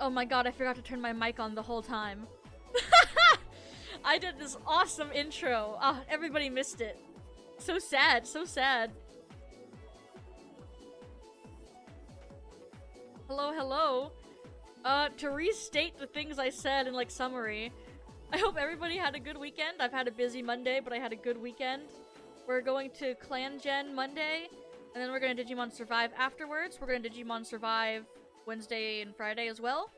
Oh my god, I forgot to turn my mic on the whole time. I did this awesome intro. Ah, everybody missed it. So sad, so sad. Hello, hello. To restate the things I said in, like, summary, I hope everybody had a good weekend. I've had a busy Monday, but I had a good weekend. We're going to Clangen Monday, and then we're going to Digimon Survive afterwards. We're going to Digimon Survive Wednesday and Friday as well.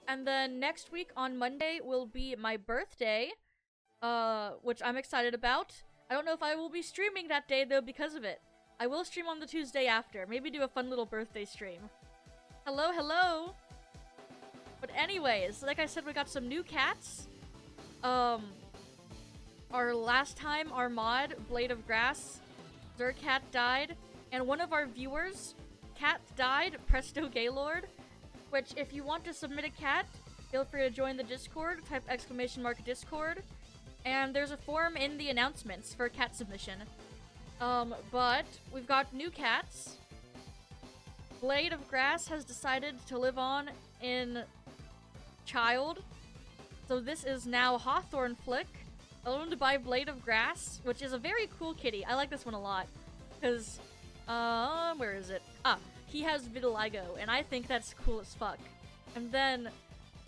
And then next week on Monday will be my birthday, which I'm excited about. I don't know if I will be streaming that day, though, because of it. I will stream on the Tuesday after. Maybe do a fun little birthday stream. Hello, hello! But anyways, like I said, we got some new cats. Our last time, our mod, Blade of Grass, their cat died. And one of our viewers, cat died, Presto Gaylord. Which, if you want to submit a cat, feel free to join the Discord, type !Discord. And there's a form in the announcements for cat submission. But we've got new cats. Blade of Grass has decided to live on in Child. So this is now Hawthorne Flick, owned by Blade of Grass, which is a very cool kitty. I like this one a lot. Because, where is it? Ah, he has vitiligo, and I think that's cool as fuck. And then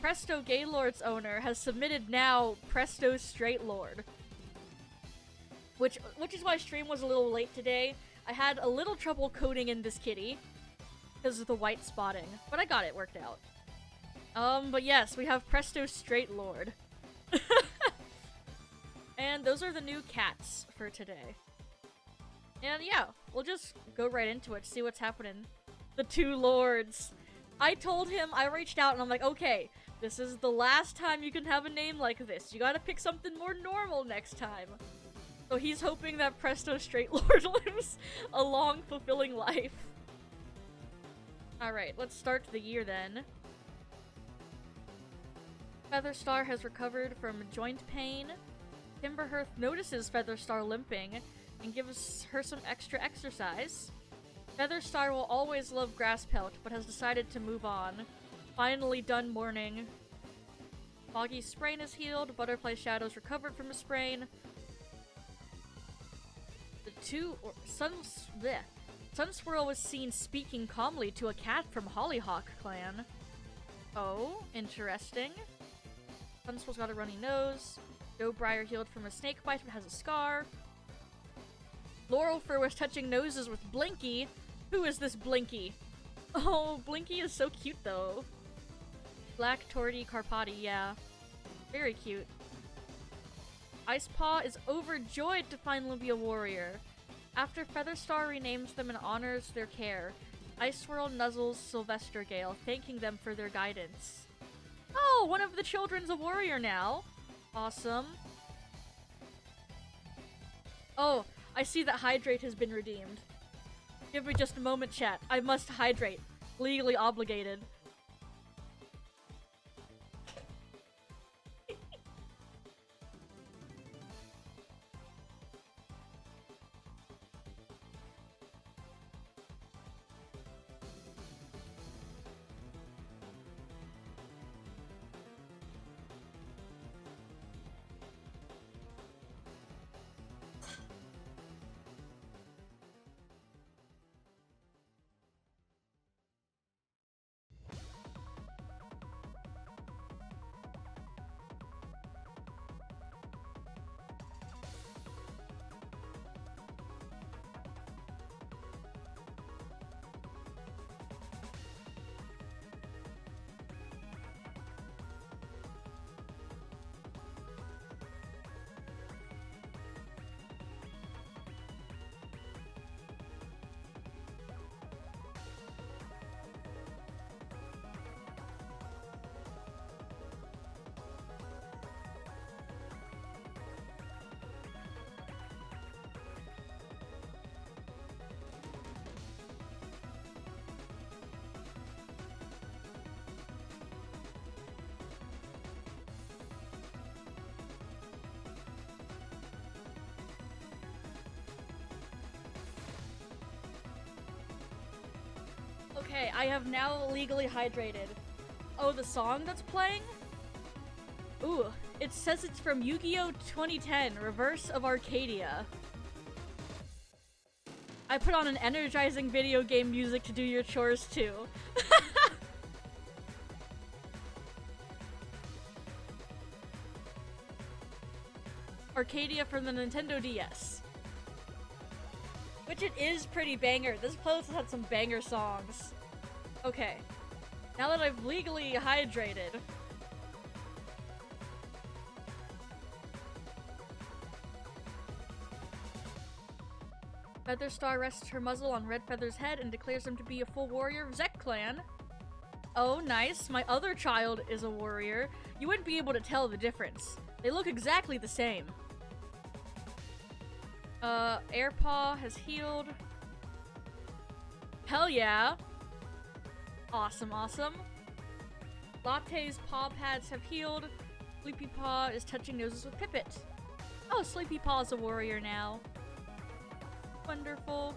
Presto Gaylord's owner has submitted now Presto Straight Lord. Which is why stream was a little late today. I had a little trouble coding in this kitty because of the white spotting, but I got it worked out. But yes, we have Presto Straight Lord. And those are the new cats for today. And yeah, we'll just go right into it, see what's happening. The two lords. I told him, I reached out and I'm like, okay, this is the last time you can have a name like this. You gotta pick something more normal next time. So he's hoping that Presto Straight Lord lives a long, fulfilling life. Alright, let's start the year then. Featherstar has recovered from joint pain. Timberhearth notices Featherstar limping and gives her some extra exercise. Featherstar will always love Grasspelt, but has decided to move on. Finally done mourning. Foggy's sprain is healed. Butterfly Shadow's recovered from a sprain. Sunswirl was seen speaking calmly to a cat from Hollyhock Clan. Oh, interesting. Sunswirl's got a runny nose. Doughbriar healed from a snake bite but has a scar. Laurelfur was touching noses with Blinky. Who is this Blinky? Oh, Blinky is so cute though. Black Torty Carpati, yeah. Very cute. Icepaw is overjoyed to finally be a warrior. After Featherstar renames them and honors their care, Icewhirl nuzzles Sylvester Gale, thanking them for their guidance. Oh, one of the children's a warrior now. Awesome. Oh, I see that Hydrate has been redeemed. Give me just a moment, chat. I must hydrate. Legally obligated. Okay, I have now legally hydrated. Oh, the song that's playing? Ooh, it says it's from Yu-Gi-Oh! 2010, Reverse of Arcadia. I put on an energizing video game music to do your chores too. Arcadia from the Nintendo DS. Which it is pretty banger. This playlist has had some banger songs. Okay. Now that I've legally hydrated. Featherstar rests her muzzle on Red Feather's head and declares him to be a full warrior of Zek clan. Oh, nice. My other child is a warrior. You wouldn't be able to tell the difference. They look exactly the same. Airpaw has healed. Hell yeah. Awesome, awesome. Latte's paw pads have healed. Sleepy Paw is touching noses with Pipit. Oh, Sleepy Paw is a warrior now. Wonderful.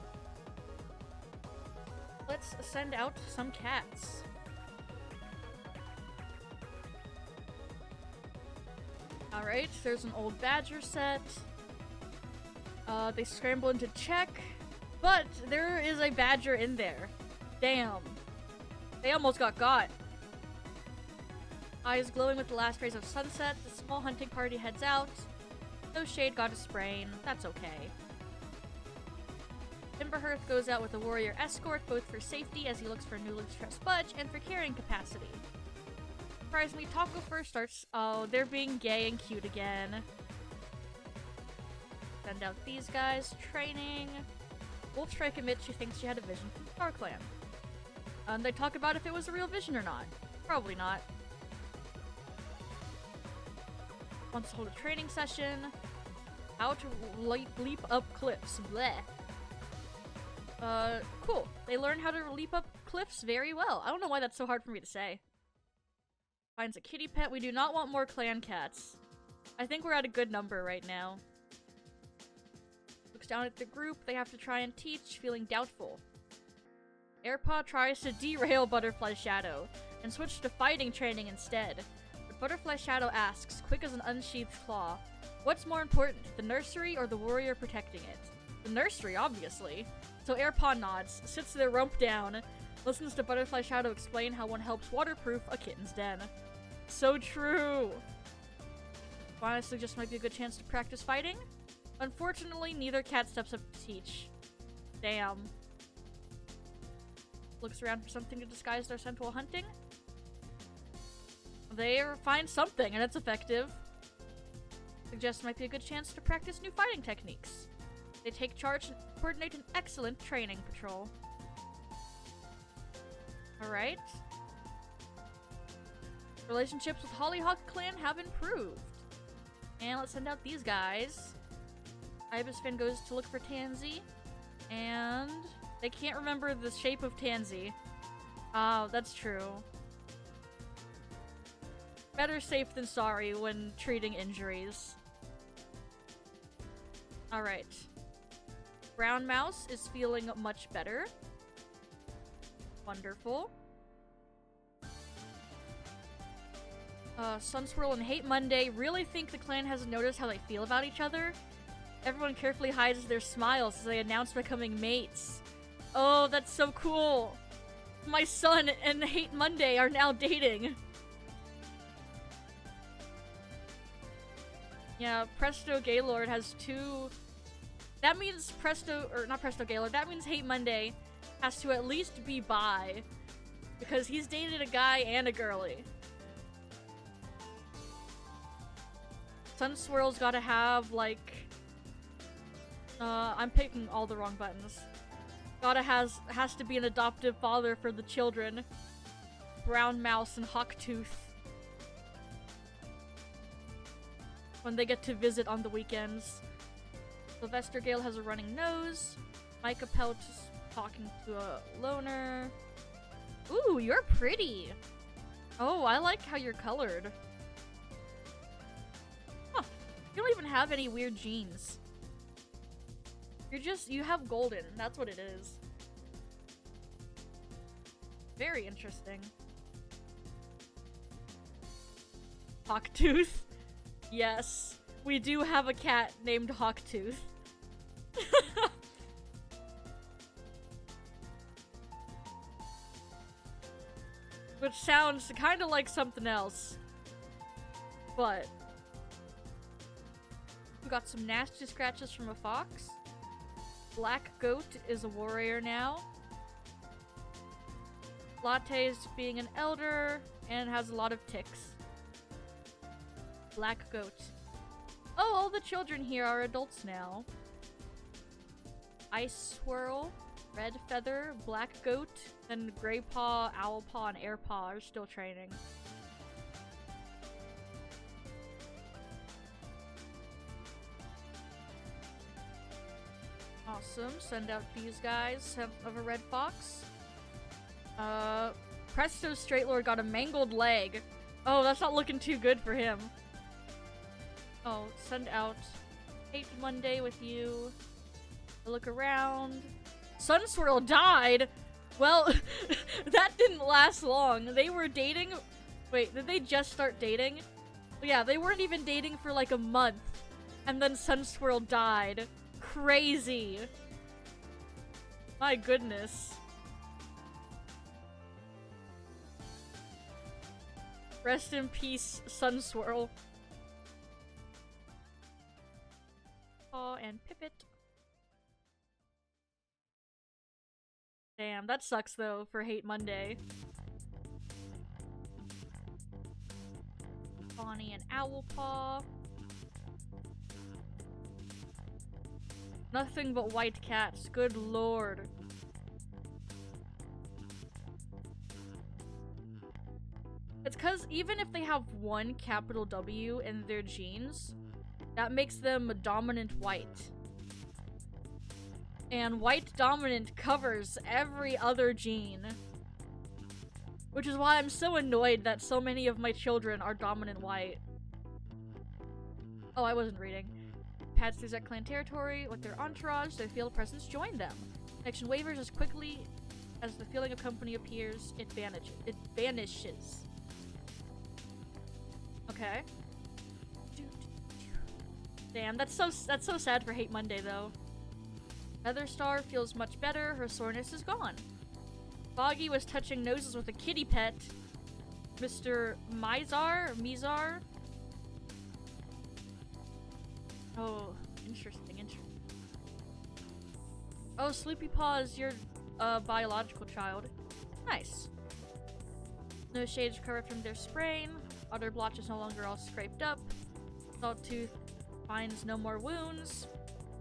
Let's send out some cats. Alright, there's an old badger set. They scramble into check, but there is a badger in there. Damn. They almost got. Eyes glowing with the last rays of sunset, the small hunting party heads out. No Shade got a sprain. That's okay. Timberhearth goes out with a warrior escort, both for safety as he looks for newly stressed Budge and for carrying capacity. Surprise me, Taco first starts. Oh, they're being gay and cute again. Send out these guys. Training. Wolfstrike admits she thinks she had a vision from Star Clan. They talk about if it was a real vision or not. Probably not. Wants to hold a training session. How to leap up cliffs. Bleh. Cool. They learn how to leap up cliffs very well. I don't know why that's so hard for me to say. Finds a kitty pet. We do not want more clan cats. I think we're at a good number right now. Looks down at the group. They have to try and teach, feeling doubtful. Airpaw tries to derail Butterfly Shadow and switch to fighting training instead. But Butterfly Shadow asks, quick as an unsheathed claw, what's more important, the nursery or the warrior protecting it? The nursery, obviously. So Airpaw nods, sits their rump down, listens to Butterfly Shadow explain how one helps waterproof a kitten's den. So true! Honestly, just might be a good chance to practice fighting. Unfortunately, neither cat steps up to teach. Damn. Looks around for something to disguise their scent while hunting. They find something, and it's effective. Suggests might be a good chance to practice new fighting techniques. They take charge and coordinate an excellent training patrol. Alright. Relationships with Hollyhock clan have improved. And let's send out these guys. Ibisfin goes to look for Tansy. And they can't remember the shape of Tansy. Oh, that's true. Better safe than sorry when treating injuries. Alright. Brown Mouse is feeling much better. Wonderful. Sunswirl and Hate Monday really think the clan hasn't noticed how they feel about each other. Everyone carefully hides their smiles as they announce becoming mates. Oh, that's so cool. My son and Hate Monday are now dating. Yeah, Presto Gaylord has two... That means not Presto Gaylord, that means Hate Monday has to at least be bi. Because he's dated a guy and a girly. Sunswirl's gotta have, like... I'm picking all the wrong buttons. Has to be an adoptive father for the children. Brown Mouse and Hawktooth. When they get to visit on the weekends. Sylvester Gale has a running nose. Micah Pelt is talking to a loner. Ooh, you're pretty! Oh, I like how you're colored. Huh. You don't even have any weird genes. You have golden. That's what it is. Very interesting. Hawktooth. Yes, we do have a cat named Hawktooth. Which sounds kind of like something else. But we got some nasty scratches from a fox. Black Goat is a warrior now. Latte's being an elder and has a lot of ticks. Black Goat. Oh, all the children here are adults now. Ice Swirl, Red Feather, Black Goat, and Grey Paw, Owl Paw, and Air Paw are still training. Awesome. Send out these guys of a red fox. Presto's Straight Lord got a mangled leg. Oh, that's not looking too good for him. Oh, send out Hate Monday with you. Look around. Sunswirl died? Well, that didn't last long. They were dating. Wait, did they just start dating? Yeah, they weren't even dating for like a month. And then Sunswirl died. Crazy. My goodness. Rest in peace, Sunswirl. Paw and Pipit. Damn, that sucks though for Hate Monday. Bonnie and Owlpaw. Nothing but white cats, good lord. It's cause even if they have one capital W in their genes, that makes them dominant white. And white dominant covers every other gene. Which is why I'm so annoyed that so many of my children are dominant white. Oh, I wasn't reading. Pads through that clan territory with their entourage, their field presence join them. Connection wavers as quickly as the feeling of company appears, it vanishes. Okay. Damn, that's so sad for Hate Monday though. Featherstar feels much better, her soreness is gone. Foggy was touching noses with a kitty pet. Mr. Mizar? Oh, interesting. Oh, Sleepy Paw is your biological child. Nice. No shades recovered from their sprain. Other blotches no longer all scraped up. Salttooth finds no more wounds.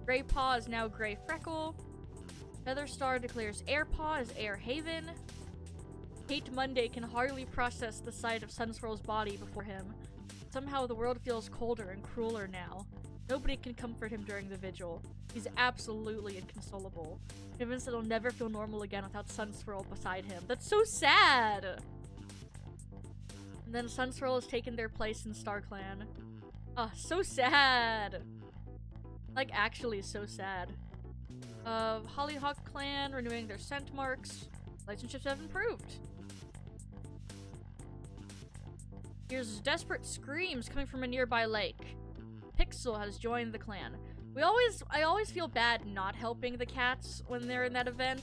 Grey Paw is now Grey Freckle. Featherstar declares Air Paw is Air Haven. Hate Monday can hardly process the sight of Sunswirl's body before him. Somehow the world feels colder and crueler now. Nobody can comfort him during the vigil. He's absolutely inconsolable. Convinced that he'll never feel normal again without Sunswirl beside him. That's so sad! And then Sunswirl has taken their place in StarClan. Ah, so sad! Like, actually so sad. Hollyhock Clan renewing their scent marks. Relationships have improved. Here's desperate screams coming from a nearby lake. Pixel has joined the clan. I always feel bad not helping the cats when they're in that event,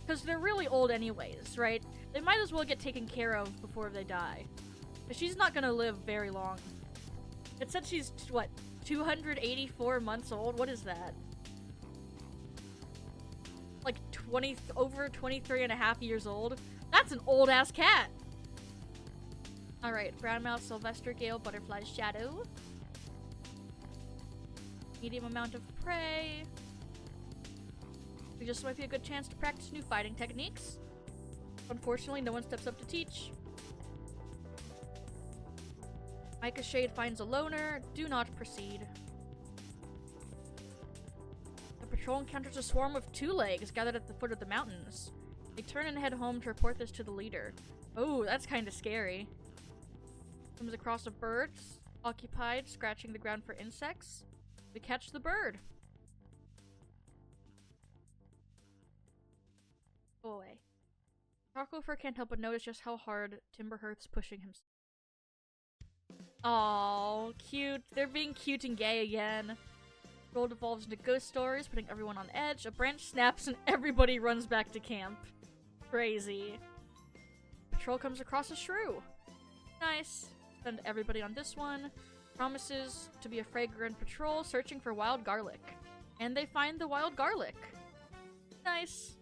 because they're really old anyways, right? They might as well get taken care of before they die. But she's not gonna live very long. It said she's, what, 284 months old? What is that? Like over 23 and a half years old? That's an old-ass cat! Alright, Brownmouth, Sylvester Gale, Butterfly Shadow. Medium amount of prey. This might be a good chance to practice new fighting techniques. Unfortunately, no one steps up to teach. Micah Shade finds a loner. Do not proceed. The patrol encounters a swarm of two legs gathered at the foot of the mountains. They turn and head home to report this to the leader. Oh, that's kind of scary. Comes across a bird, occupied, scratching the ground for insects. We catch the bird. Go away. Charcoal Fur can't help but notice just how hard Timberhearth's pushing himself. Oh, cute. They're being cute and gay again. World evolves into ghost stories, putting everyone on edge. A branch snaps and everybody runs back to camp. Crazy. Patrol comes across a shrew. Nice. Send everybody on this one. Promises to be a fragrant patrol searching for wild garlic. And they find the wild garlic. Nice.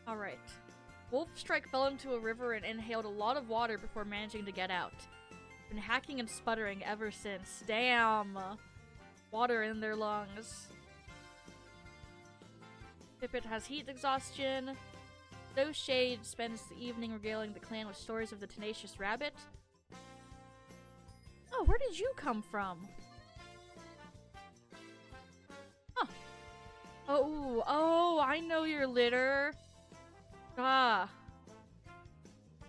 Alright. Wolfstrike fell into a river and inhaled a lot of water before managing to get out. Been hacking and sputtering ever since. Damn! Water in their lungs. Pippet has heat exhaustion. No Shade spends the evening regaling the clan with stories of the tenacious rabbit. Oh, where did you come from? Huh. Oh, I know your litter. Ah.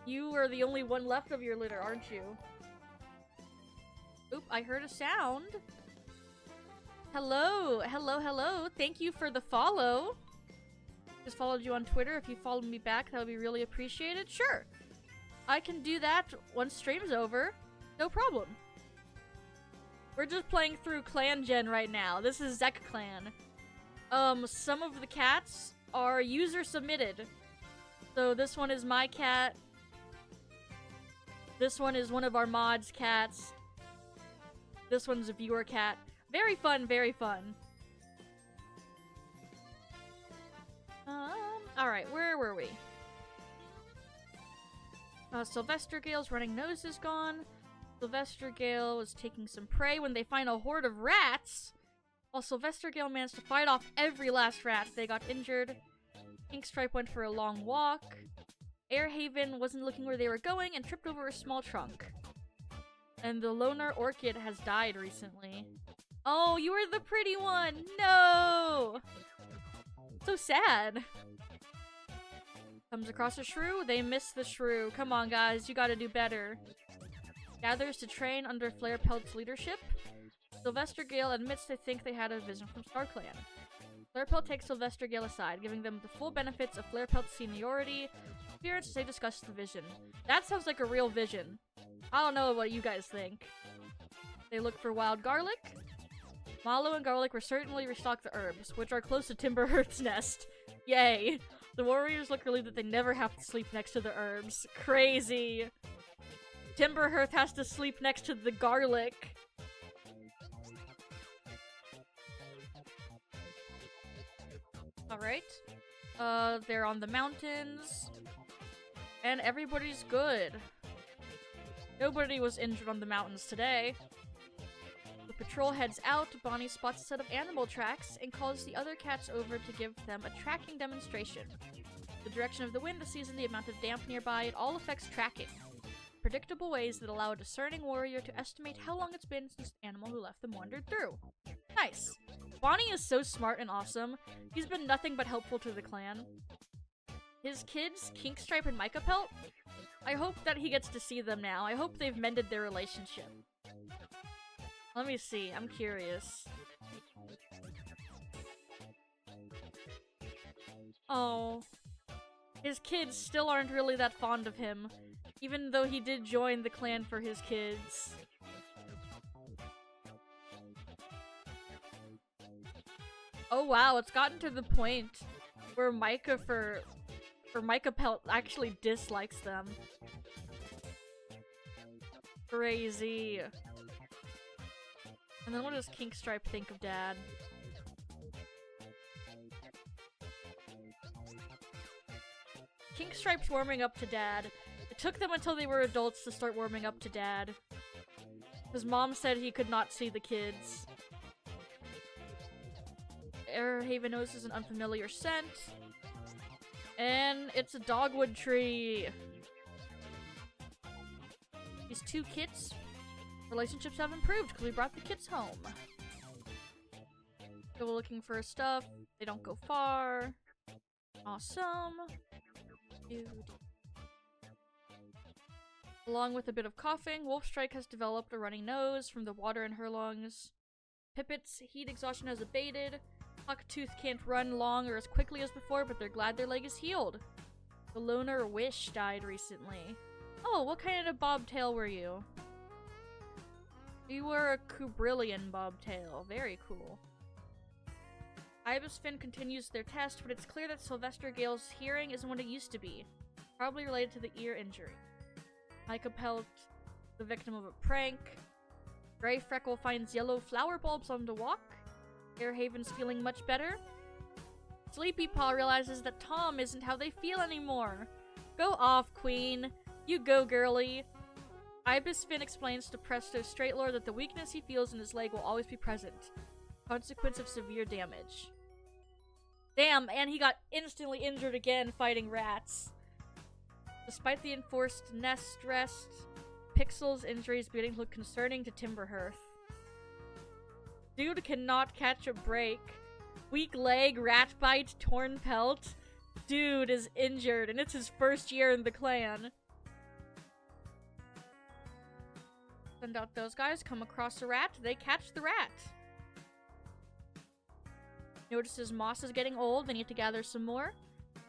You are the only one left of your litter, aren't you? Oop, I heard a sound. Hello. Thank you for the follow. Just followed you on Twitter. If you followed me back, that would be really appreciated. Sure. I can do that once stream's over. No problem. We're just playing through Clangen right now. This is Zek Clan. Some of the cats are user submitted. So this one is my cat. This one is one of our mods' cats. This one's a viewer cat. Very fun, very fun. Alright, where were we? Sylvester Gale's running nose is gone. Sylvester Gale is taking some prey when they find a horde of rats. While Sylvester Gale managed to fight off every last rat, they got injured. Pinkstripe went for a long walk. Airhaven wasn't looking where they were going and tripped over a small trunk. And the loner orchid has died recently. Oh, you were the pretty one! No! So sad. Comes across a shrew, they miss the shrew. Come on, guys, you gotta do better. Gathers to train under Flare Pelt's leadership. Sylvester Gale admits they think they had a vision from StarClan. Flare Pelt takes Sylvester Gale aside, giving them the full benefits of Flare Pelt's seniority. Spirits as they discuss the vision. That sounds like a real vision. I don't know what you guys think. They look for wild garlic. Malo and Garlic will certainly restock the herbs, which are close to Timberhearth's nest. Yay! The warriors look relieved that they never have to sleep next to the herbs. Crazy! Timberhearth has to sleep next to the garlic. Alright. They're on the mountains. And everybody's good. Nobody was injured on the mountains today. The patrol heads out. Bonnie spots a set of animal tracks and calls the other cats over to give them a tracking demonstration. The direction of the wind, the season, the amount of damp nearby, it all affects tracking. Predictable ways that allow a discerning warrior to estimate how long it's been since the animal who left them wandered through. Nice. Bonnie is so smart and awesome. He's been nothing but helpful to the clan. His kids, Kinkstripe and Micah Pelt, I hope that he gets to see them now. I hope they've mended their relationship. Let me see. I'm curious. Oh. His kids still aren't really that fond of him, even though he did join the clan for his kids. Oh wow, it's gotten to the point where Micah Pelt actually dislikes them. Crazy. And then what does Kinkstripe think of Dad? Kinkstripe's warming up to Dad. It took them until they were adults to start warming up to Dad. His mom said he could not see the kids. Airhaven notices an unfamiliar scent. And it's a dogwood tree. These two kits, relationships have improved because we brought the kits home. Go looking for stuff. They don't go far. Awesome. Dude. Along with a bit of coughing, Wolfstrike has developed a runny nose from the water in her lungs. Pippet's heat exhaustion has abated. Hucktooth can't run long or as quickly as before, but they're glad their leg is healed. The loner Wish died recently. Oh, what kind of bobtail were you? You were a Kubrillion bobtail. Very cool. Ibis Finn continues their test, but it's clear that Sylvester Gale's hearing isn't what it used to be. Probably related to the ear injury. Micah Pelt, the victim of a prank. Gray Freckle finds yellow flower bulbs on the walk. Airhaven's feeling much better. Sleepy Paw realizes that Tom isn't how they feel anymore. Go off, Queen. You go, girly. Ibis Finn explains to Presto Straightlord that the weakness he feels in his leg will always be present. Consequence of severe damage. Damn, and he got instantly injured again fighting rats. Despite the enforced nest rest, Pixel's injuries beginning to look concerning to Timberhearth. Dude cannot catch a break. Weak leg, rat bite, torn pelt. Dude is injured, and it's his first year in the clan. Send out those guys, come across a rat, they catch the rat. Notices moss is getting old, they need to gather some more.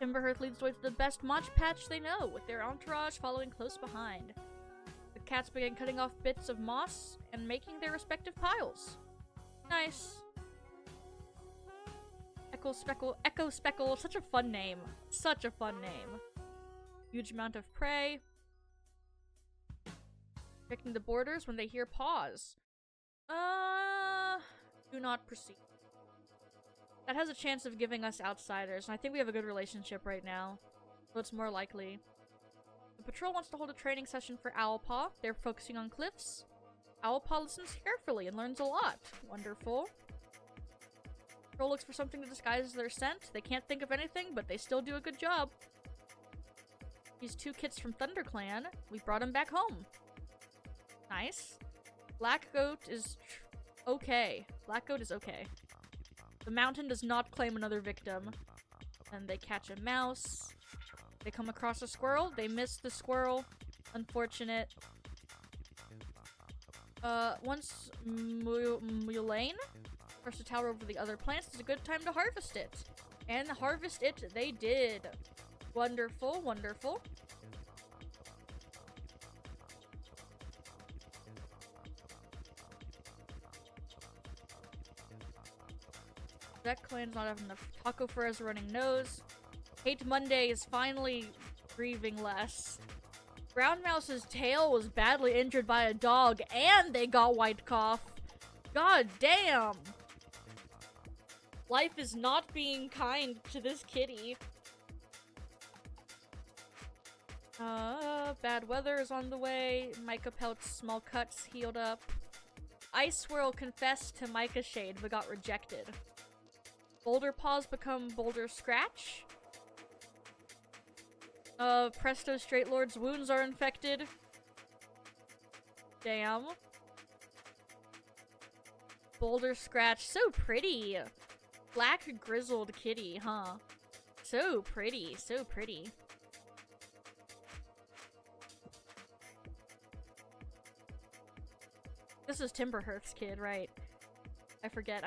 Timberhearth leads the way to the best Mach Patch they know, with their entourage following close behind. The cats begin cutting off bits of moss and making their respective piles. Nice. Echo Speckle, such a fun name. Such a fun name. Huge amount of prey. Checking the borders when they hear paws. Do not proceed. That has a chance of giving us outsiders, and I think we have a good relationship right now. So it's more likely. The patrol wants to hold a training session for Owlpaw. They're focusing on cliffs. Owlpaw listens carefully and learns a lot. Wonderful. Patrol looks for something that disguises their scent. They can't think of anything, but they still do a good job. These two kids from ThunderClan. We brought them back home. Nice. Black Goat is okay. Black Goat is okay. The mountain does not claim another victim. And they catch a mouse. They come across a squirrel. They miss the squirrel. Unfortunate. Once Mulane first to tower over the other plants, it's a good time to harvest it. And harvest it they did. Wonderful, wonderful. That clan's not having enough. Taco Fur has a running nose. Hate Monday is finally grieving less. Brown Mouse's tail was badly injured by a dog, and they got white cough. God damn! Life is not being kind to this kitty. Bad weather is on the way. Micah Pelt's small cuts healed up. Ice Swirl confessed to Micah Shade, but got rejected. Boulder Paws become Boulder Scratch. Presto Straightlord's wounds are infected. Damn. Boulder Scratch, so pretty. Black grizzled kitty, huh? So pretty, so pretty. This is Timberhearth's kid, right? I forget.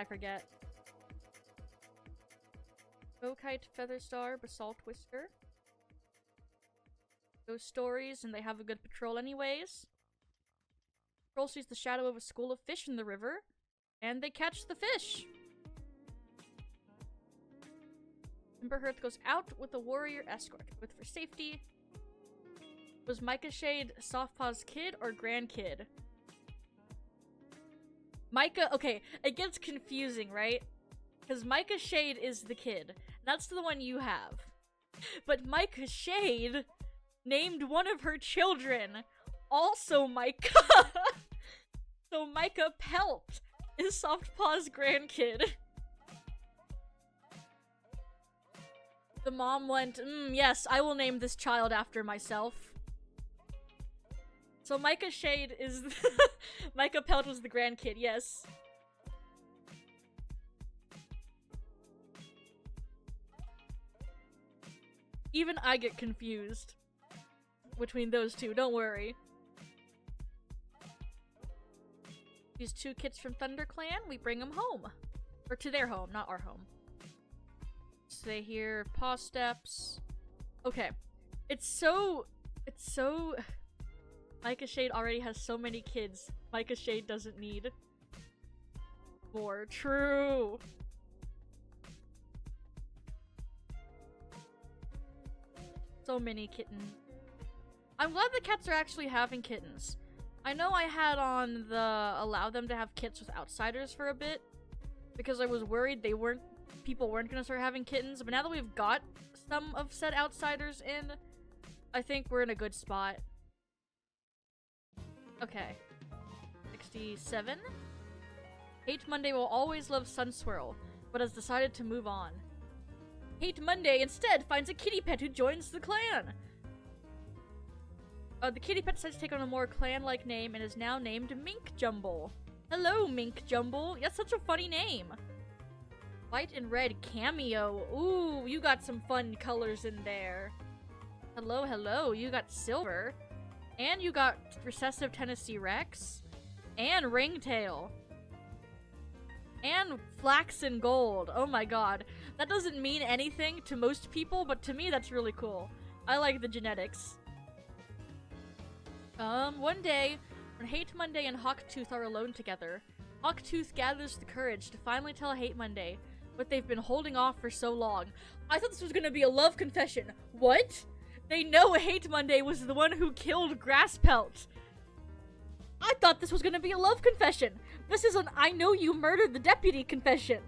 Bowkite, Featherstar, Basalt Whisker. Those stories, and they have a good patrol anyways. Patrol sees the shadow of a school of fish in the river, and they catch the fish. Timberhearth goes out with a warrior escort, with for safety. Was Micah Shade Softpaw's kid or grandkid? Micah, okay, it gets confusing, right? Because Micah Shade is the kid. That's the one you have. But Micah Shade named one of her children also Micah. So Micah Pelt is Softpaw's grandkid. The mom went, yes, I will name this child after myself. So Micah Shade is... Micah Pelt was the grandkid, yes. Even I get confused between those two, don't worry. These two kids from ThunderClan, we bring them home. Or to their home, not our home. So they hear paw steps. Okay. It's so Micah Shade already has so many kids. Micah Shade doesn't need more. True. So many kittens. I'm glad the cats are actually having kittens. I know I had on the allow them to have kits with outsiders for a bit because I was worried people weren't gonna start having kittens, but now that we've got some of said outsiders in, I think we're in a good spot. Okay. 67. Hate Monday will always love Sunswirl, but has decided to move on. Hate Monday instead finds a kitty pet who joins the clan. The kitty pet decides to take on a more clan-like name and is now named Mink Jumble. Hello, Mink Jumble. That's such a funny name. White and red cameo. Ooh, you got some fun colors in there. Hello, hello. You got silver. And you got recessive Tennessee Rex. And ringtail. And flax and gold. Oh my god. That doesn't mean anything to most people, but to me that's really cool. I like the genetics. One day, when Hate Monday and Hawktooth are alone together, Hawktooth gathers the courage to finally tell Hate Monday what they've been holding off for so long. I thought this was gonna be a love confession. What? They know Hate Monday was the one who killed Grasspelt. I thought this was gonna be a love confession. This is an I know you murdered the deputy confession.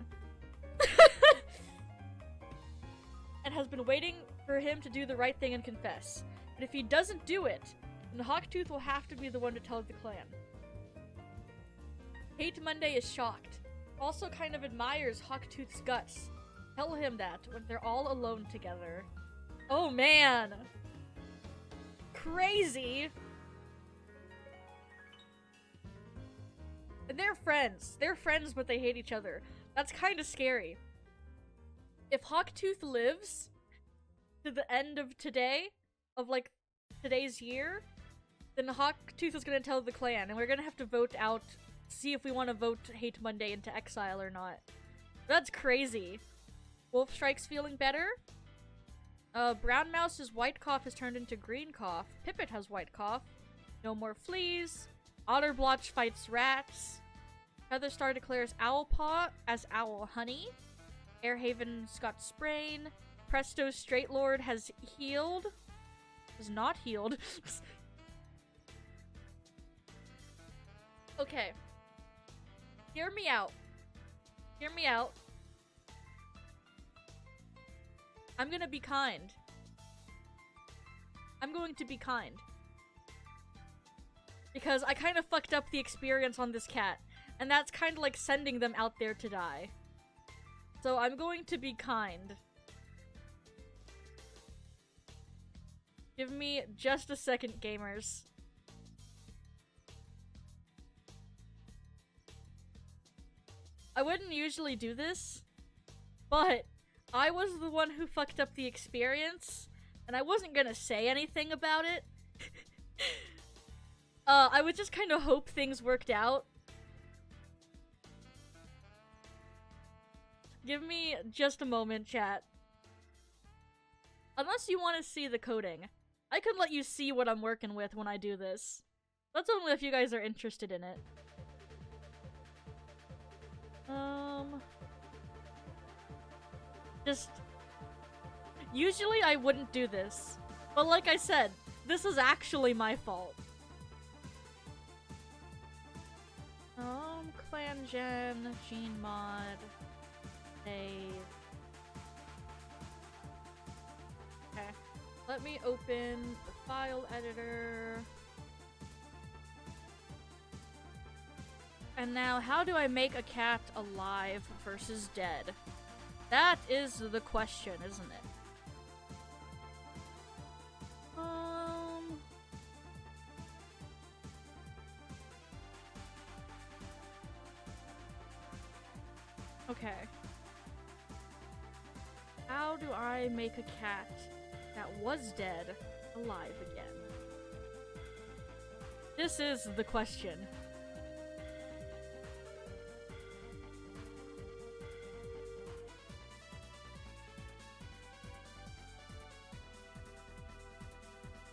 And has been waiting for him to do the right thing and confess. But if he doesn't do it, then Hawktooth will have to be the one to tell the clan. Hate Monday is shocked. Also kind of admires Hawktooth's guts. Tell him that when they're all alone together. Oh man! Crazy! And they're friends. They're friends, but they hate each other. That's kind of scary. If Hawktooth lives to the end of today, of like today's year, then Hawktooth is gonna tell the clan, and we're gonna have to vote out, see if we want to vote Hate Monday into exile or not. That's crazy. Wolf Strike's feeling better. Brown Mouse's white cough has turned into green cough. Pipit has white cough. No more fleas. Otterblotch fights rats. Featherstar declares Owlpaw as Owl Honey. Airhaven's got sprain. Presto's Straight Lord has healed. Is not healed. Okay. Hear me out. Hear me out. I'm gonna be kind. I'm going to be kind. Because I kind of fucked up the experience on this cat. And that's kind of like sending them out there to die. So I'm going to be kind. Give me just a second, gamers. I wouldn't usually do this, but I was the one who fucked up the experience, and I wasn't gonna say anything about it. I would just kind of hope things worked out. Give me just a moment, chat. Unless you want to see the coding. I could let you see what I'm working with when I do this. That's only if you guys are interested in it. Just... Usually I wouldn't do this. But like I said, this is actually my fault. Clangen, Gene-Mod, save. Okay. Let me open the file editor. And now, how do I make a cat alive versus dead? That is the question, isn't it? Okay. How do I make a cat that was dead alive again? This is the question.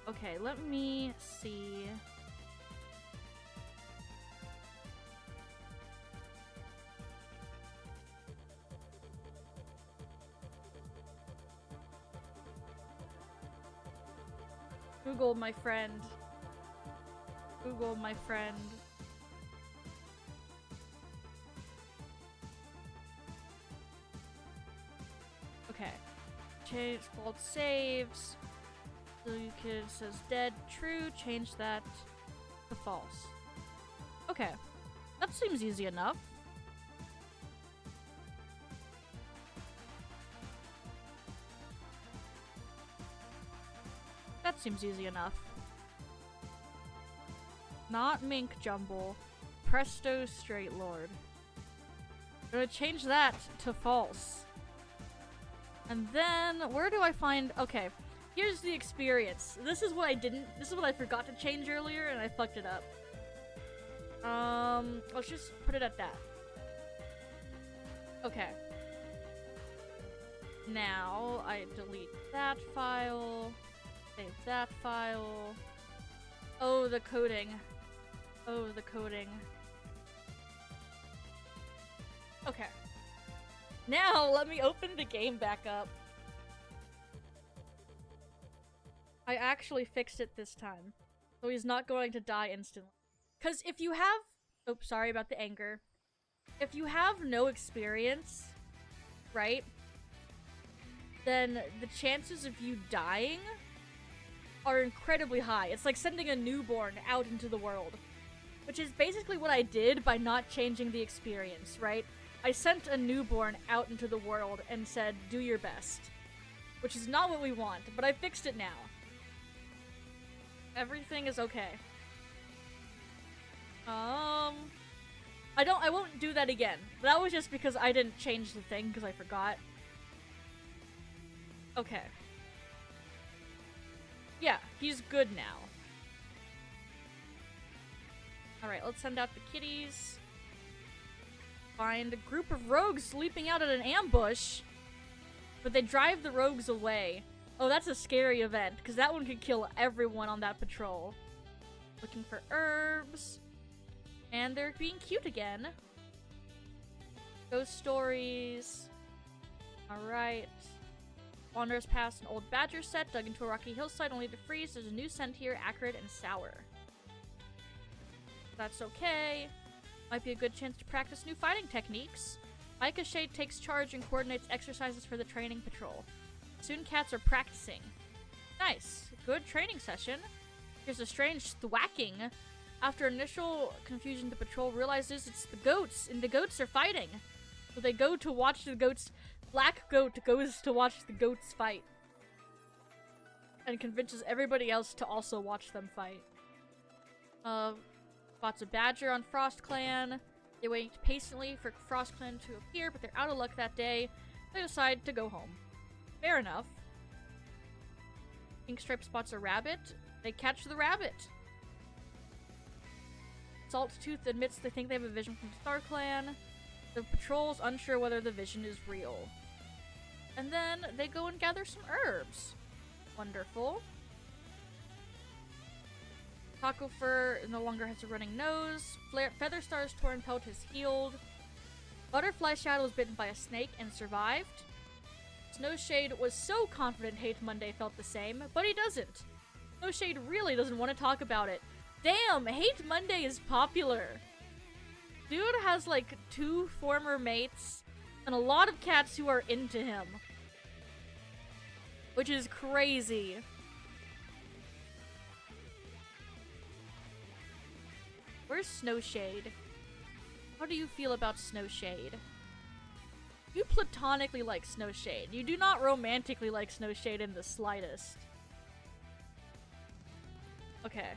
Okay, let me see. Google, my friend. Google, my friend. Okay. Change fault saves. So you kid says dead. True. Change that to false. Okay. That seems easy enough. That seems easy enough. Not Mink Jumble. Presto Straight Lord. I'm gonna change that to false. And then, where do I find... Okay, here's the experience. This is what I forgot to change earlier, and I fucked it up. Let's just put it at that. Okay. Now, I delete that file. Save that file. Oh, the coding. Oh, the coding. Okay. Now, let me open the game back up. I actually fixed it this time. So he's not going to die instantly. Because if you have... Oh, sorry about the anger. If you have no experience, right? Then the chances of you dying are incredibly high. It's like sending a newborn out into the world. Which is basically what I did by not changing the experience, right? I sent a newborn out into the world and said, do your best. Which is not what we want, but I fixed it now. Everything is okay. I won't do that again. That was just because I didn't change the thing, because I forgot. Okay. Yeah, he's good now. Alright, let's send out the kitties. Find a group of rogues sleeping out at an ambush. But they drive the rogues away. Oh, that's a scary event, because that one could kill everyone on that patrol. Looking for herbs. And they're being cute again. Ghost stories. Alright. Wanderers past an old badger set, dug into a rocky hillside only to freeze. There's a new scent here, acrid and sour. That's okay. Might be a good chance to practice new fighting techniques. Micah Shade takes charge and coordinates exercises for the training patrol. Soon cats are practicing. Nice. Good training session. Here's a strange thwacking. After initial confusion, the patrol realizes it's the goats, and the goats are fighting. So they go to watch the goats. Black Goat goes to watch the goats fight. And convinces everybody else to also watch them fight. Spots a badger on Frost Clan. They wait patiently for Frost Clan to appear, but they're out of luck that day. They decide to go home. Fair enough. Pinkstripe spots a rabbit. They catch the rabbit. Salttooth admits they think they have a vision from Star Clan. The patrol's unsure whether the vision is real. And then they go and gather some herbs. Wonderful. Taco Fur no longer has a running nose. Featherstar's torn pelt is healed. Butterfly Shadow was bitten by a snake and survived. Snowshade was so confident Hate Monday felt the same, but he doesn't. Snowshade really doesn't want to talk about it. Damn, Hate Monday is popular. Dude has like 2 former mates and a lot of cats who are into him. Which is crazy. Where's Snowshade? How do you feel about Snowshade? You platonically like Snowshade. You do not romantically like Snowshade in the slightest. Okay.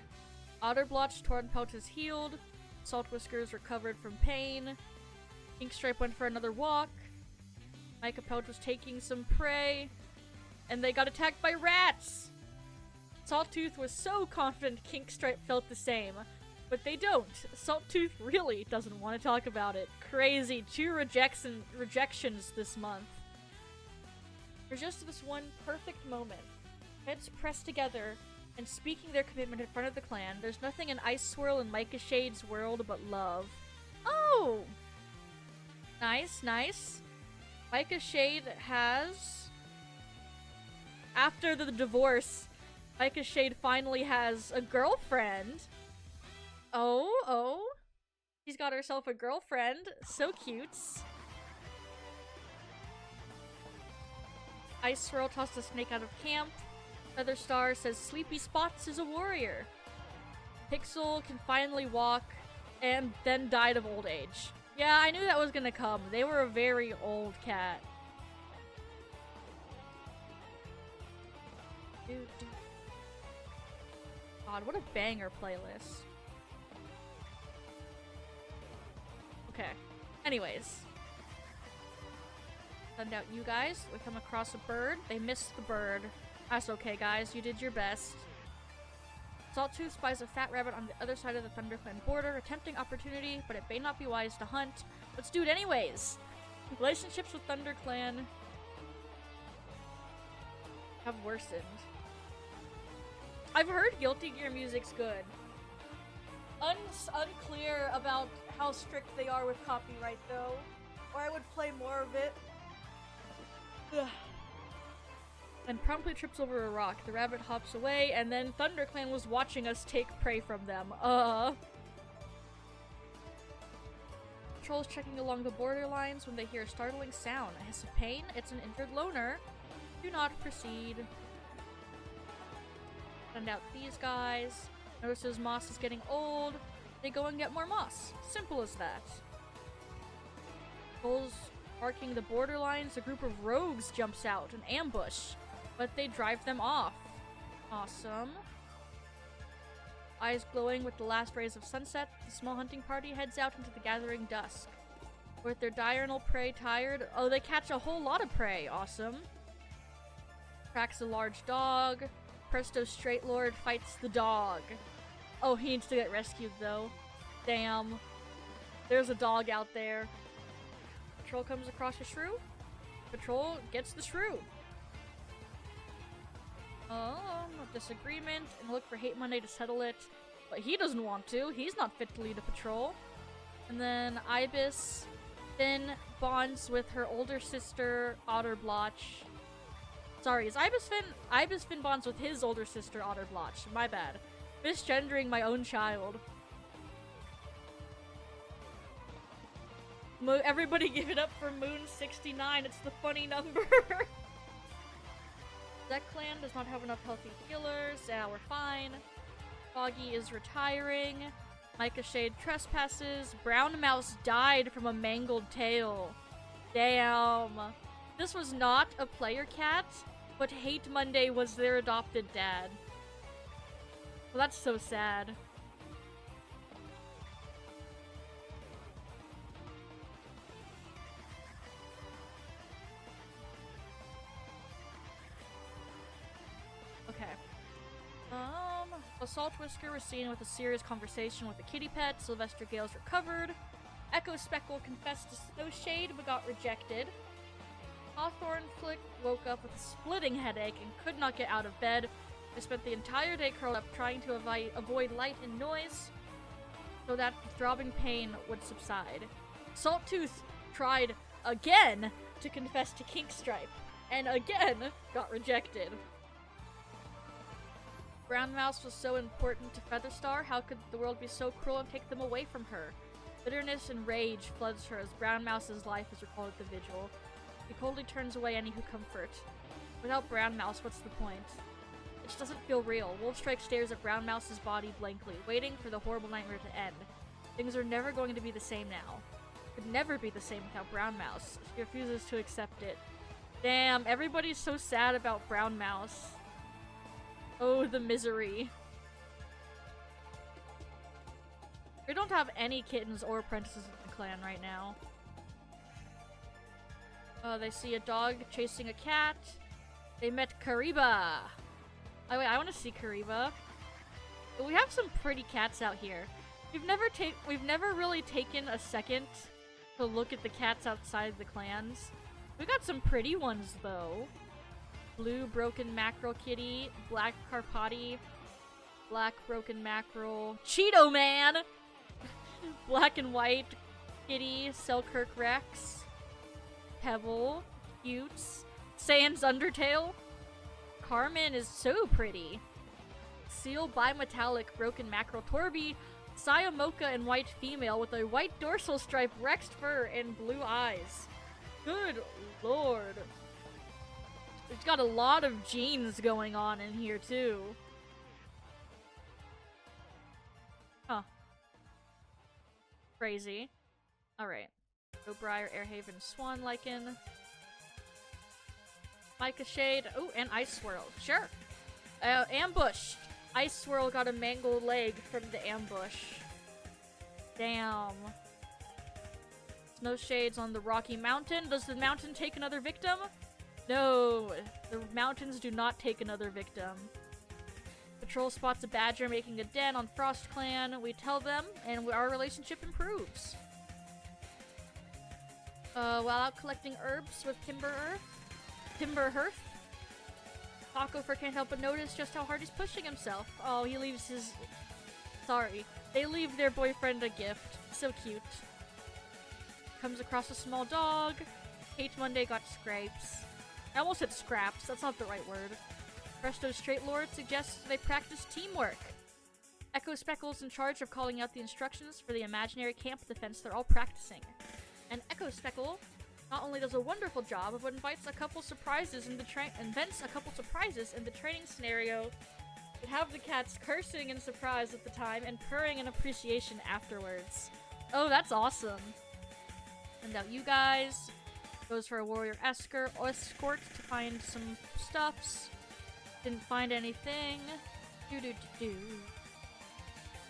Otterblotch torn pelt is healed. Salt Whiskers recovered from pain. Inkstripe went for another walk. Micah Pelt was taking some prey. And they got attacked by rats! Salttooth was so confident Kinkstripe felt the same. But they don't. Salttooth really doesn't want to talk about it. Crazy. 2 rejections this month. There's just this one perfect moment. Heads pressed together and speaking their commitment in front of the clan. There's nothing in Ice Swirl and Micah Shade's world but love. Oh! Nice, nice. Micah Shade has... After the divorce, Micah Shade finally has a girlfriend. Oh. She's got herself a girlfriend. So cute. Ice Swirl tossed a snake out of camp. Featherstar says Sleepy Spots is a warrior. Pixel can finally walk and then died of old age. Yeah, I knew that was gonna come. They were a very old cat. God, what a banger playlist. Okay. Anyways. Send out you guys. We come across a bird. They missed the bird. That's okay, guys. You did your best. Salttooth spies a fat rabbit on the other side of the ThunderClan border, a tempting opportunity, but it may not be wise to hunt. Let's do it anyways! Relationships with ThunderClan have worsened. I've heard Guilty Gear music's good. Unclear about how strict they are with copyright, though. Or I would play more of it. Ugh. And promptly trips over a rock. The rabbit hops away, and then ThunderClan was watching us take prey from them. Patrols checking along the borderlines when they hear a startling sound. A hiss of pain? It's an injured loner. Do not proceed. Send out these guys. Notices moss is getting old. They go and get more moss. Simple as that. Patrols marking the borderlines. A group of rogues jumps out. An ambush. But they drive them off. Awesome. Eyes glowing with the last rays of sunset, the small hunting party heads out into the gathering dusk. With their diurnal prey tired, oh, they catch a whole lot of prey. Awesome. Tracks a large dog. Presto Straight Lord fights the dog. Oh, he needs to get rescued, though. Damn. There's a dog out there. Patrol comes across a shrew. Patrol gets the shrew. Disagreement, and look for Hate Monday to settle it. But he doesn't want to. He's not fit to lead a patrol. And then Ibis Finn bonds with her older sister, Otterblotch. Sorry, is Ibis Finn? Ibis Finn bonds with his older sister, Otterblotch. My bad. Misgendering my own child. Everybody give it up for Moon69. It's the funny number. That clan does not have enough healthy healers. Yeah, we're fine. Foggy is retiring. Micah Shade trespasses. Brown Mouse died from a mangled tail. Damn. This was not a player cat, but Hate Monday was their adopted dad. Well, that's so sad. Assault Whisker was seen with a serious conversation with a kitty pet. Sylvester Gales recovered. Echo Speckle confessed to Snowshade but got rejected. Hawthorne Flick woke up with a splitting headache and could not get out of bed. They spent the entire day curled up trying to avoid light and noise so that the throbbing pain would subside. Salttooth tried again to confess to Kinkstripe and again got rejected. Brown Mouse was so important to Featherstar. How could the world be so cruel and take them away from her? Bitterness and rage floods her as Brown Mouse's life is recalled at the vigil. He coldly turns away any who comfort. Without Brown Mouse, what's the point? It just doesn't feel real. Wolfstrike stares at Brown Mouse's body blankly, waiting for the horrible nightmare to end. Things are never going to be the same now. Could never be the same without Brown Mouse. She refuses to accept it. Damn, everybody's so sad about Brown Mouse. Oh, the misery. We don't have any kittens or apprentices in the clan right now. They see a dog chasing a cat. They met Kariba. Oh, wait, I want to see Kariba. We have some pretty cats out here. We've never really taken a second to look at the cats outside the clans. We got some pretty ones, though. Blue broken mackerel kitty, black Carpati, black broken mackerel, Cheeto Man, black and white kitty, Selkirk Rex, Pebble, Cutes, Sans Undertale. Carmen is so pretty. Seal bimetallic broken mackerel Torby, Siamocha and white female with a white dorsal stripe, rexed fur, and blue eyes. Good lord. It's got a lot of genes going on in here too. Huh. Crazy. Alright. O'Brier, Airhaven, Swan Lichen. Micah Shade. Oh, and Ice Swirl. Sure. Ambushed. Ice Swirl got a mangled leg from the ambush. Damn. Snow Shades on the Rocky Mountain. Does the mountain take another victim? No. The mountains do not take another victim. Patrol spots a badger making a den on Frost Clan. We tell them, and our relationship improves. While out collecting herbs with Timber Hearth, Tacofer can't help but notice just how hard he's pushing himself. Oh, he leaves his... Sorry. They leave their boyfriend a gift. So cute. Comes across a small dog. Hate Monday got scrapes. I almost said scraps. That's not the right word. Presto's Straight Lord suggests they practice teamwork. Echo Speckle's in charge of calling out the instructions for the imaginary camp defense they're all practicing. And Echo Speckle not only does a wonderful job, but invents a couple surprises in the training scenario that have the cats cursing in surprise at the time and purring in appreciation afterwards. Oh, that's awesome. Send out you guys. Goes for a warrior escort to find some stuffs. Didn't find anything.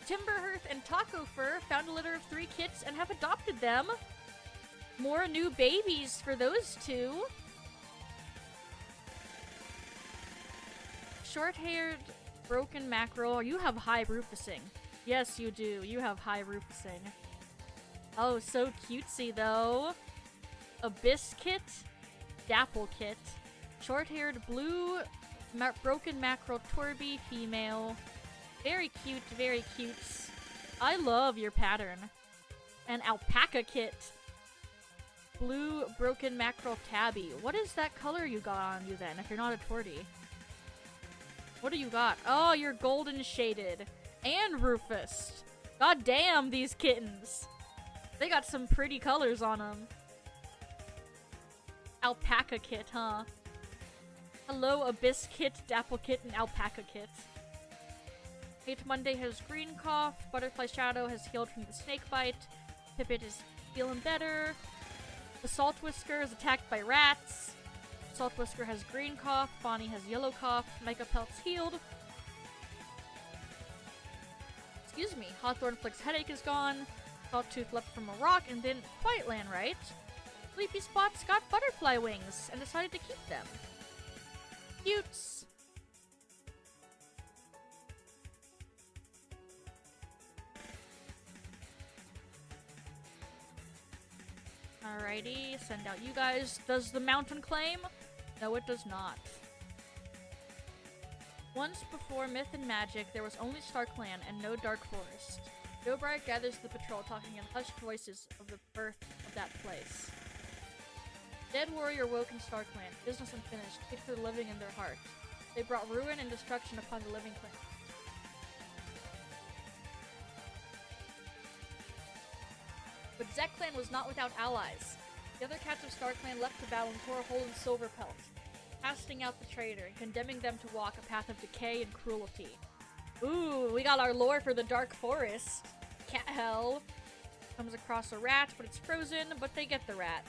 Timberhearth and Tacofer found a litter of 3 kits and have adopted them. More new babies for those two. Short-haired broken mackerel. You have high rufusing. Yes, you do. You have high rufusing. Oh, so cutesy, though. Abyss kit. Dapple kit. Short-haired blue broken mackerel Torby female. Very cute, very cute. I love your pattern. And alpaca kit. Blue broken mackerel tabby. What is that color you got on you then, if you're not a torty? What do you got? Oh, you're golden shaded. And rufus. God damn, these kittens. They got some pretty colors on them. Alpaca kit, huh? Hello, Abyss kit, Dapple kit, and Alpaca kit. Hate Monday has green cough. Butterfly Shadow has healed from the snake bite. Pipit is feeling better. The Salt Whisker is attacked by rats. Salt Whisker has green cough. Bonnie has yellow cough. Micah Pelt's healed. Excuse me. Hawthorn Flick's headache is gone. Salttooth leapt from a rock and didn't quite land right. Sleepy Spots got butterfly wings and decided to keep them. Cutes. Alrighty, send out you guys. Does the mountain claim? No, it does not. Once before Myth and Magic, there was only StarClan and no Dark Forest. Joe Bright gathers the patrol, talking in hushed voices of the birth of that place. Dead warrior woke in StarClan, business unfinished, hate for the living in their heart. They brought ruin and destruction upon the living clan. But ZekClan was not without allies. The other cats of StarClan left the battle and tore a hole in Silverpelt, casting out the traitor and condemning them to walk a path of decay and cruelty. Ooh, we got our lore for the Dark Forest. Cat hell. Comes across a rat, but it's frozen, but they get the rat.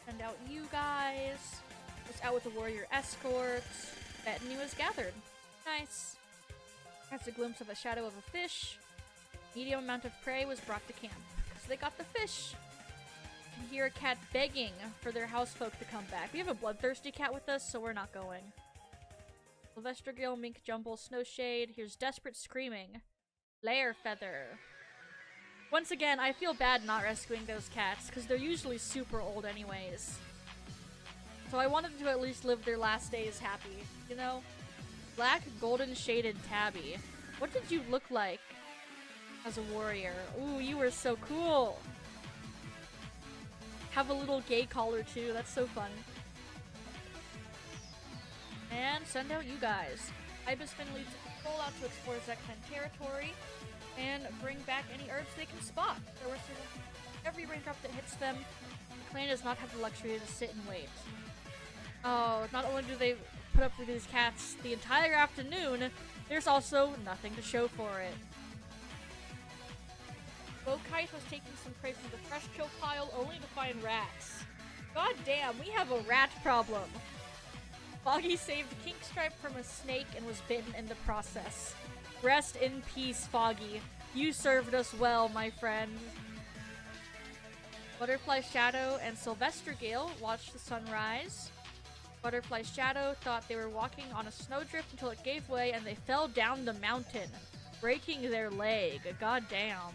Send out you guys. Was out with the warrior escort. Retinue is gathered. Nice. That's a glimpse of a shadow of a fish. Medium amount of prey was brought to camp. So they got the fish. You can hear a cat begging for their housefolk to come back. We have a bloodthirsty cat with us, so we're not going. Sylvester Gill, Mink Jumble, Snowshade. Here's desperate screaming. Layer Feather. Once again, I feel bad not rescuing those cats, because they're usually super old anyways. So I wanted to at least live their last days happy, you know? Black golden shaded tabby. What did you look like as a warrior? Ooh, you were so cool! Have a little gay collar too, that's so fun. And send out you guys. Ibisfin leads a patrol out to explore Zeklan territory and bring back any herbs they can spot. There was every raindrop that hits them. The clan does not have the luxury to sit and wait. Oh, not only do they put up with these cats the entire afternoon, there's also nothing to show for it. Bokite was taking some prey from the fresh kill pile only to find rats. God damn, we have a rat problem. Foggy saved Kinkstripe from a snake and was bitten in the process. Rest in peace, Foggy. You served us well, my friend. Butterfly Shadow and Sylvester Gale watched the sunrise. Butterfly Shadow thought they were walking on a snowdrift until it gave way and they fell down the mountain, breaking their leg. God damn.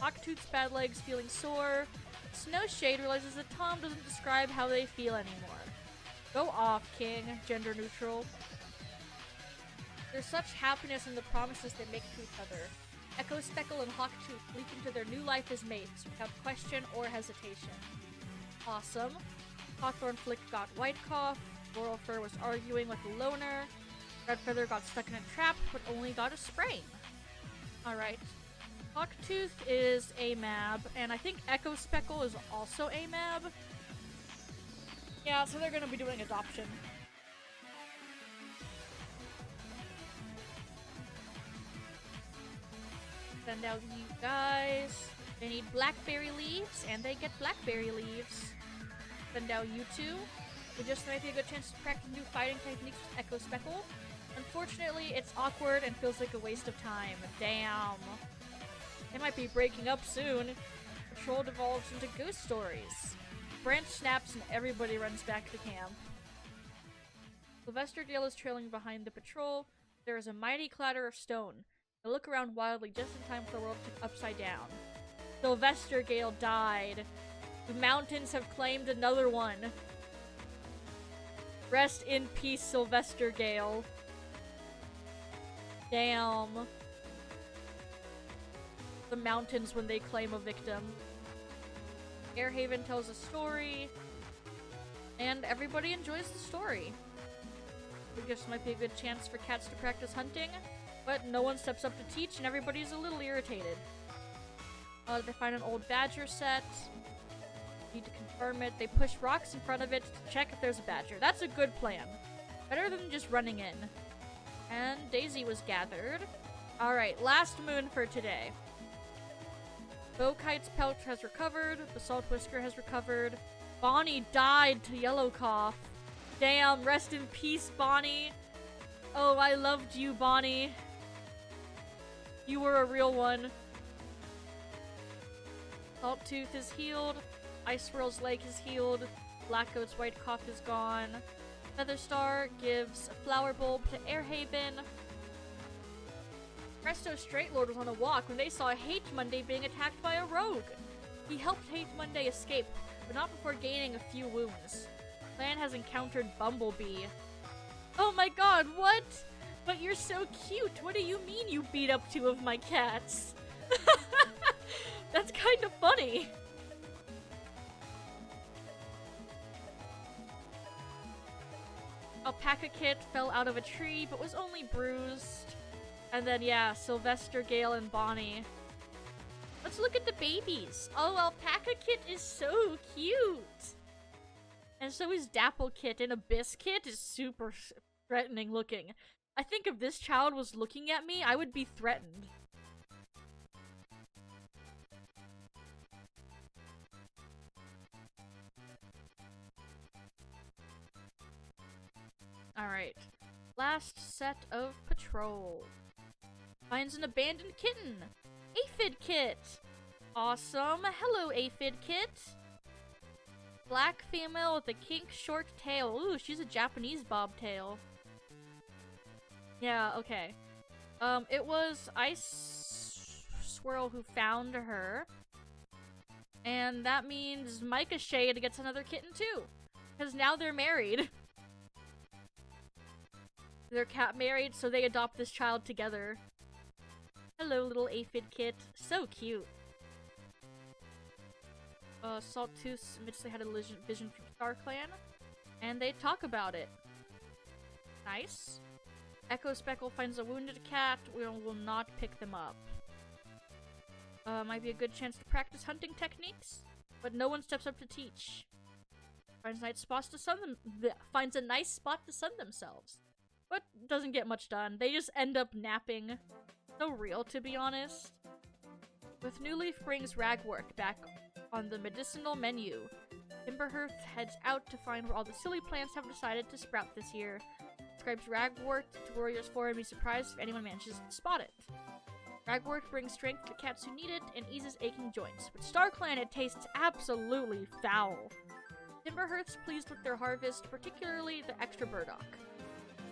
Hawktooth's bad legs feeling sore. Snowshade realizes that Tom doesn't describe how they feel anymore. Go off, King. Gender neutral. There's such happiness in the promises they make to each other. Echo Speckle and Hawktooth leap into their new life as mates without question or hesitation. Awesome. Hawthorn Flick got White Cough. Laurelfur was arguing with a loner. Redfeather got stuck in a trap but only got a sprain. Alright. Hawktooth is AMAB, and I think Echo Speckle is also AMAB. Yeah, so they're gonna be doing adoption. Send out you guys. They need blackberry leaves, and they get blackberry leaves. Send out you two. We just might be a good chance to practice new fighting techniques with Echo Speckle. Unfortunately, it's awkward and feels like a waste of time. Damn. They might be breaking up soon. Patrol devolves into ghost stories. Branch snaps and everybody runs back to camp. Sylvester Gale is trailing behind the patrol. There is a mighty clatter of stone. They look around wildly just in time for the world to be upside down. Sylvester Gale died. The mountains have claimed another one. Rest in peace, Sylvester Gale. Damn. The mountains when they claim a victim. Airhaven tells a story, and everybody enjoys the story. I guess might be a good chance for cats to practice hunting, but no one steps up to teach, and everybody's a little irritated. They find an old badger set. Need to confirm it. They push rocks in front of it to check if there's a badger. That's a good plan. Better than just running in. And Daisy was gathered. Alright, last moon for today. Bokite's pelt has recovered. Basalt Whisker has recovered. Bonnie died to Yellow Cough. Damn, rest in peace, Bonnie. Oh, I loved you, Bonnie. You were a real one. Salttooth is healed. Ice Swirl's leg is healed. Blackcoat's White Cough is gone. Featherstar gives a flower bulb to Airhaven. Presto Straight Lord was on a walk when they saw Hate Monday being attacked by a rogue. He helped Hate Monday escape, but not before gaining a few wounds. Clan has encountered Bumblebee. Oh my god, what? But you're so cute. What do you mean you beat up two of my cats? That's kind of funny. Alpaca Kit fell out of a tree, but was only bruised. And then, yeah, Sylvester, Gale, and Bonnie. Let's look at the babies. Oh, Alpaca Kit is so cute. And so is Dapple Kit, and Abyss Kit is super threatening looking. I think if this child was looking at me, I would be threatened. Alright. Last set of patrol. Finds an abandoned kitten. Aphid Kit. Awesome. Hello, Aphid Kit. Black female with a kink short tail. Ooh, she's a Japanese bobtail. Yeah, okay. It was Ice Swirl who found her. And that means Micah Shade gets another kitten too. Because now they're married. They're cat married, so they adopt this child together. Hello, little Aphid Kit. So cute. Salttooth admits they had a vision from StarClan, and they talk about it. Nice. Echo Speckle finds a wounded cat. We will not pick them up. Might be a good chance to practice hunting techniques, but no one steps up to teach. Finds a nice spot to sun themselves, but doesn't get much done. They just end up napping. So real, to be honest. With New Leaf brings ragwork back on the medicinal menu. Timberhearth heads out to find where all the silly plants have decided to sprout this year. Describes ragwort to Warriors 4 and be surprised if anyone manages to spot it. Ragwort brings strength to cats who need it and eases aching joints. With StarClan, it tastes absolutely foul. Timberhearth's pleased with their harvest, particularly the extra burdock,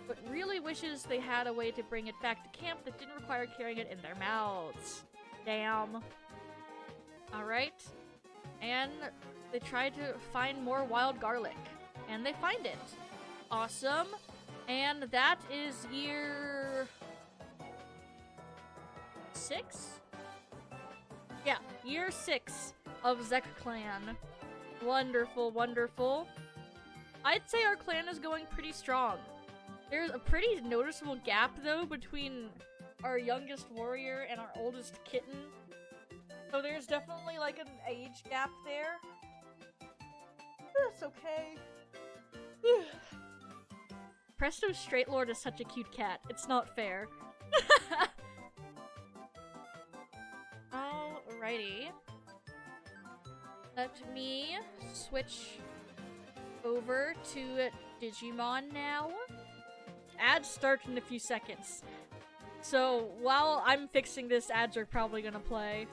but really wishes they had a way to bring it back to camp that didn't require carrying it in their mouths. Damn. Alright. And they try to find more wild garlic. And they find it. Awesome. And that is year 6? Yeah, year 6 of Zek Clan. Wonderful, wonderful. I'd say our clan is going pretty strong. There's a pretty noticeable gap, though, between our youngest warrior and our oldest kitten. So there's definitely, like, an age gap there. That's okay. Presto's Straight Lord is such a cute cat. It's not fair. Alrighty. Let me switch over to Digimon now. Ads start in a few seconds. So while I'm fixing this, ads are probably gonna play.